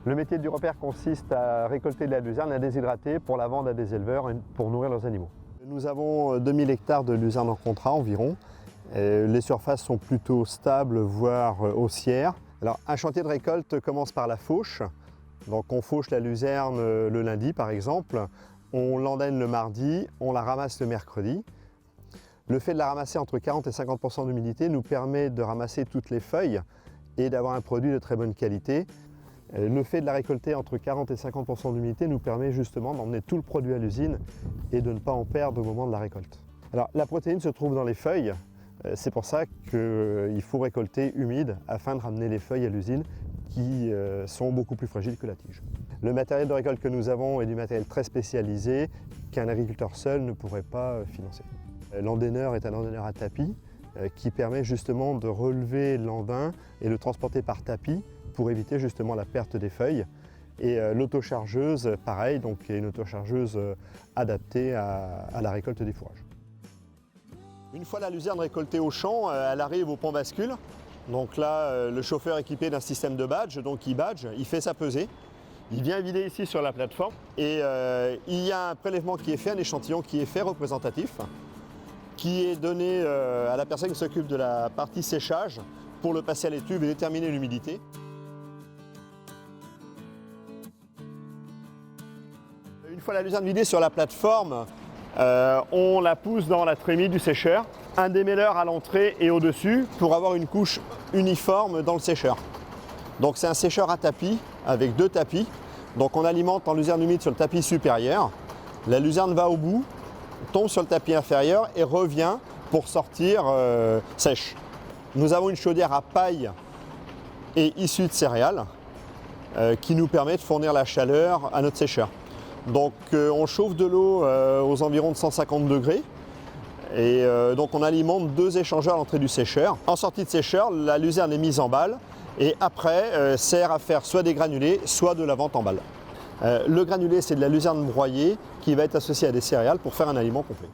Le métier du repère consiste à récolter de la luzerne, à déshydrater pour la vendre à des éleveurs et pour nourrir leurs animaux. Nous avons 2000 hectares de luzerne en contrat environ. Les surfaces sont plutôt stables, voire haussières. Alors, un chantier de récolte commence par la fauche. Donc on fauche la luzerne le lundi par exemple, on l'endaine le mardi, on la ramasse le mercredi. Le fait de la ramasser entre 40 et 50% d'humidité nous permet de ramasser toutes les feuilles et d'avoir un produit de très bonne qualité. Le fait de la récolter entre 40 et 50% d'humidité nous permet justement d'emmener tout le produit à l'usine et de ne pas en perdre au moment de la récolte. Alors la protéine se trouve dans les feuilles, c'est pour ça qu'il faut récolter humide afin de ramener les feuilles à l'usine qui sont beaucoup plus fragiles que la tige. Le matériel de récolte que nous avons est du matériel très spécialisé qu'un agriculteur seul ne pourrait pas financer. L'endaineur est un endaineur à tapis qui permet justement de relever l'andain et le transporter par tapis pour éviter justement la perte des feuilles. Et l'autochargeuse, pareil, donc une autochargeuse adaptée à la récolte des fourrages. Une fois la luzerne récoltée au champ, elle arrive au pont bascule. Donc là, le chauffeur est équipé d'un système de badge, donc il badge, il fait sa pesée. Il vient vider ici sur la plateforme et il y a un prélèvement qui est fait, un échantillon qui est fait représentatif, qui est donné à la personne qui s'occupe de la partie séchage pour le passer à l'étuve et déterminer l'humidité. Une fois la luzerne vidée sur la plateforme, on la pousse dans la trémie du sécheur. Un démêleur à l'entrée et au-dessus pour avoir une couche uniforme dans le sécheur. Donc c'est un sécheur à tapis avec 2 tapis. Donc on alimente en luzerne humide sur le tapis supérieur. La luzerne va au bout, tombe sur le tapis inférieur et revient pour sortir sèche. Nous avons une chaudière à paille et issue de céréales qui nous permet de fournir la chaleur à notre sécheur. Donc on chauffe de l'eau aux environs de 150 degrés. Et donc on alimente 2 échangeurs à l'entrée du sécheur. En sortie de sécheur, la luzerne est mise en balle et après sert à faire soit des granulés, soit de la vente en balle. Le granulé, c'est de la luzerne broyée qui va être associée à des céréales pour faire un aliment complet.